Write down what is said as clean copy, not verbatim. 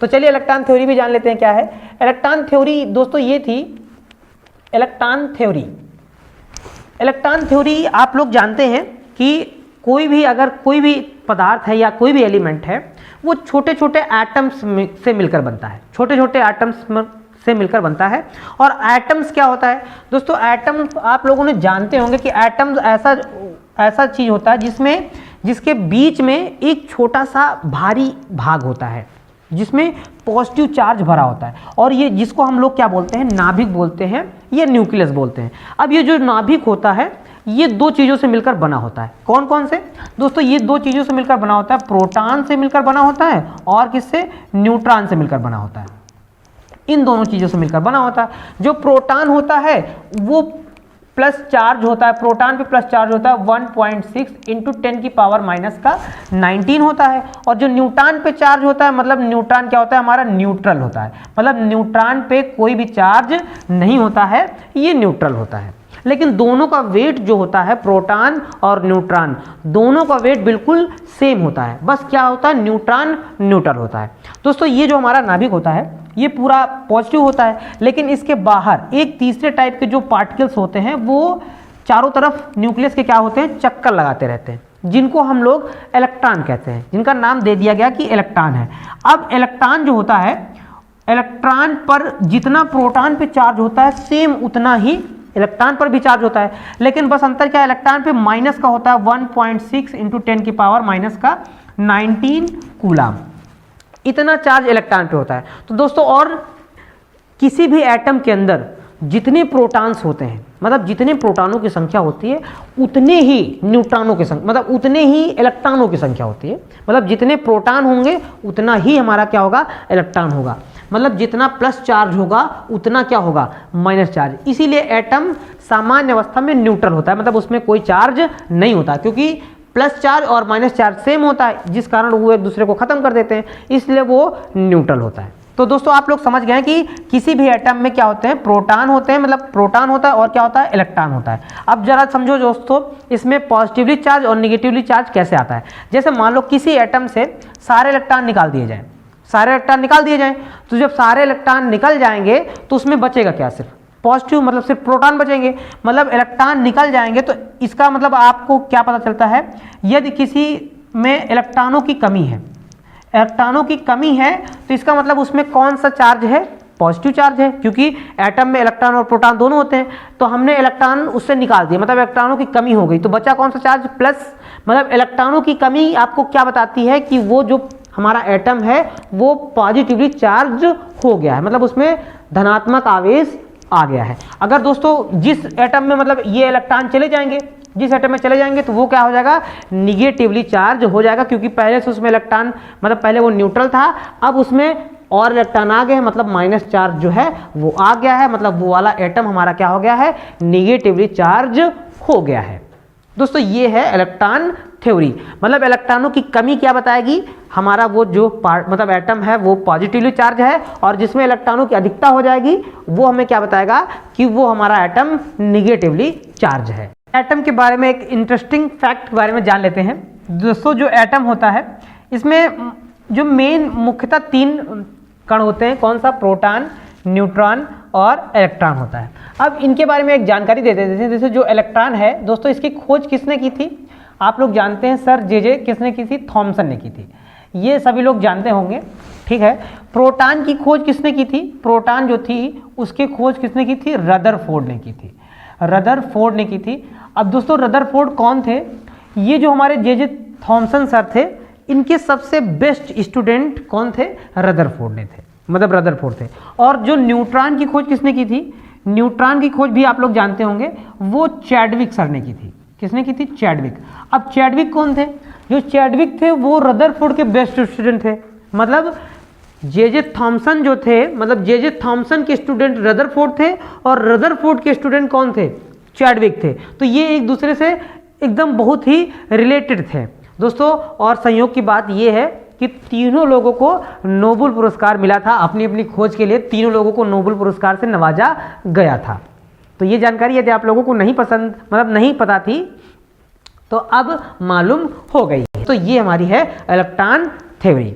तो चलिए electron theory भी जान लेते हैं क्या है। इलेक्ट्रॉन थ्योरी दोस्तों ये थी, इलेक्ट्रॉन थ्योरी आप लोग जानते हैं कि अगर कोई भी पदार्थ है या कोई भी एलिमेंट है वो छोटे छोटे एटम्स से मिलकर बनता है, छोटे छोटे एटम्स से मिलकर बनता है। और एटम्स क्या होता है दोस्तों, एटम्स आप लोगों ने जानते होंगे कि एटम्स ऐसा चीज होता है जिसके बीच में एक छोटा सा भारी भाग होता है जिसमें पॉजिटिव चार्ज भरा होता है, और ये जिसको हम लोग क्या बोलते हैं, नाभिक बोलते हैं या न्यूक्लियस बोलते हैं। अब ये जो नाभिक होता है ये दो चीज़ों से मिलकर बना होता है। कौन कौन से दोस्तों, ये दो चीज़ों से मिलकर बना होता है, प्रोटॉन से मिलकर बना होता है और किससे, न्यूट्रॉन से मिलकर बना होता है। इन दोनों चीज़ों से मिलकर बना होता है। जो प्रोटॉन होता है वो प्लस चार्ज होता है, प्रोटॉन पे प्लस चार्ज होता है 1.6 इंटू 10 की पावर माइनस का 19 होता है। और जो न्यूट्रॉन पे चार्ज होता है, मतलब न्यूट्रॉन क्या होता है, हमारा न्यूट्रल होता है, मतलब न्यूट्रॉन पे कोई भी चार्ज नहीं होता है, ये न्यूट्रल होता है। लेकिन दोनों का वेट जो होता है, प्रोटॉन और न्यूट्रॉन दोनों का वेट बिल्कुल सेम होता है, बस क्या होता है, न्यूट्रॉन न्यूट्रल होता है। दोस्तों ये जो हमारा नाभिक होता है ये पूरा पॉजिटिव होता है, लेकिन इसके बाहर एक तीसरे टाइप के जो पार्टिकल्स होते हैं वो चारों तरफ न्यूक्लियस के क्या होते हैं, चक्कर लगाते रहते हैं, जिनको हम लोग इलेक्ट्रॉन कहते हैं, जिनका नाम दे दिया गया कि इलेक्ट्रॉन है। अब इलेक्ट्रॉन जो होता है, इलेक्ट्रॉन पर जितना प्रोटॉन पे चार्ज होता है सेम उतना ही इलेक्ट्रॉन पर भी चार्ज होता है, लेकिन बस अंतर क्या है, इलेक्ट्रॉन पे माइनस का होता है 1.6 इंटू 10 की पावर माइनस का 19 कूलम, इतना चार्ज इलेक्ट्रॉन पे होता है। तो दोस्तों और किसी भी एटम के अंदर जितने प्रोटॉन्स होते हैं, मतलब जितने प्रोटॉनों की संख्या होती है उतने ही न्यूट्रॉनों की संख्या, मतलब उतने ही इलेक्ट्रॉनों की संख्या होती है। मतलब जितने प्रोटॉन होंगे उतना ही हमारा क्या होगा, इलेक्ट्रॉन होगा। मतलब जितना प्लस चार्ज होगा उतना क्या होगा, माइनस चार्ज। इसीलिए एटम सामान्य अवस्था में न्यूट्रल होता है, मतलब उसमें कोई चार्ज नहीं होता, क्योंकि प्लस चार्ज और माइनस चार्ज सेम होता है, जिस कारण वो एक दूसरे को खत्म कर देते हैं, इसलिए वो न्यूट्रल होता है। तो दोस्तों आप लोग समझ गए हैं कि किसी भी एटम में क्या होते हैं, प्रोटॉन होते हैं, मतलब प्रोटॉन होता है और क्या होता है, इलेक्ट्रॉन होता है। अब जरा समझो दोस्तों इसमें पॉजिटिवली चार्ज और निगेटिवली चार्ज कैसे आता है। जैसे मान लो किसी एटम से सारे इलेक्ट्रॉन निकाल दिए जाएं, सारे इलेक्ट्रॉन निकाल दिए जाएं, तो जब सारे इलेक्ट्रॉन निकल जाएंगे तो उसमें बचेगा क्या, सिर्फ पॉजिटिव, मतलब सिर्फ प्रोटॉन बचेंगे। मतलब इलेक्ट्रॉन निकल जाएंगे तो इसका मतलब आपको क्या पता चलता है, यदि किसी में इलेक्ट्रॉनों की कमी है, इलेक्ट्रॉनों की कमी है तो इसका मतलब उसमें कौन सा चार्ज है, पॉजिटिव चार्ज है, क्योंकि एटम में इलेक्ट्रॉन और प्रोटॉन दोनों होते हैं। तो हमने इलेक्ट्रॉन उससे निकाल दिया, मतलब इलेक्ट्रॉनों की कमी हो गई, तो बचा कौन सा चार्ज, प्लस। मतलब इलेक्ट्रॉनों की कमी आपको क्या बताती है कि वो जो हमारा एटम है वो पॉजिटिवली चार्ज हो गया है, मतलब उसमें धनात्मक आवेश आ गया है। अगर दोस्तों जिस एटम में मतलब ये इलेक्ट्रॉन चले जाएंगे, जिस एटम में चले जाएंगे तो वो क्या हो जाएगा, निगेटिवली चार्ज हो जाएगा, क्योंकि पहले से उसमें इलेक्ट्रॉन, मतलब पहले वो न्यूट्रल था, अब उसमें और इलेक्ट्रॉन आ गए, मतलब माइनस चार्ज जो है वो आ गया है, मतलब वो वाला एटम हमारा क्या हो गया है, निगेटिवली चार्ज हो गया है। दोस्तों ये है इलेक्ट्रॉन थ्योरी। मतलब इलेक्ट्रॉनों की कमी क्या बताएगी, हमारा वो जो मतलब एटम है वो पॉजिटिवली चार्ज है, और जिसमें इलेक्ट्रॉनों की अधिकता हो जाएगी वो हमें क्या बताएगा कि वो हमारा एटम निगेटिवली चार्ज है। एटम के बारे में एक इंटरेस्टिंग फैक्ट के बारे में जान लेते हैं। दोस्तों जो एटम होता है इसमें जो मेन मुख्यतः 3 कण होते हैं, कौन सा, प्रोटॉन, न्यूट्रॉन और इलेक्ट्रॉन होता है। अब इनके बारे में एक जानकारी दे देते हैं। जैसे जो इलेक्ट्रॉन है दोस्तों, इसकी खोज किसने की थी, आप लोग जानते हैं, सर जे किसने की थी, थॉमसन ने की थी, ये सभी लोग जानते होंगे, ठीक है। प्रोटॉन की खोज किसने की थी, प्रोटॉन जो थी उसकी खोज किसने की थी, रदरफोर्ड ने की थी, रदरफोर्ड ने की थी। अब दोस्तों रदरफोर्ड कौन थे, ये जो हमारे जे थॉमसन सर थे, इनके सबसे बेस्ट स्टूडेंट कौन थे, रदरफोर्ड ने थे, मतलब रदरफोर्ड थे। और जो न्यूट्रॉन की खोज किसने की थी, न्यूट्रॉन की खोज भी आप लोग जानते होंगे, वो चैडविक सर ने की थी। किसने की थी, चैडविक। अब चैडविक कौन थे, जो चैडविक थे वो रदरफोर्ड के बेस्ट स्टूडेंट थे। मतलब जे थॉमसन जो थे, मतलब जे थॉमसन के स्टूडेंट रदरफोर्ड थे और रदरफोर्ड के स्टूडेंट कौन थे, चैडविक थे। तो ये एक दूसरे से एकदम बहुत ही रिलेटेड थे दोस्तों। और संयोग की बात ये है कि तीनों लोगों को नोबेल पुरस्कार मिला था, अपनी अपनी खोज के लिए तीनों लोगों को नोबेल पुरस्कार से नवाजा गया था। तो ये जानकारी यदि आप लोगों को नहीं पसंद, मतलब नहीं पता थी, तो अब मालूम हो गई। तो ये हमारी है इलेक्ट्रॉन थ्योरी।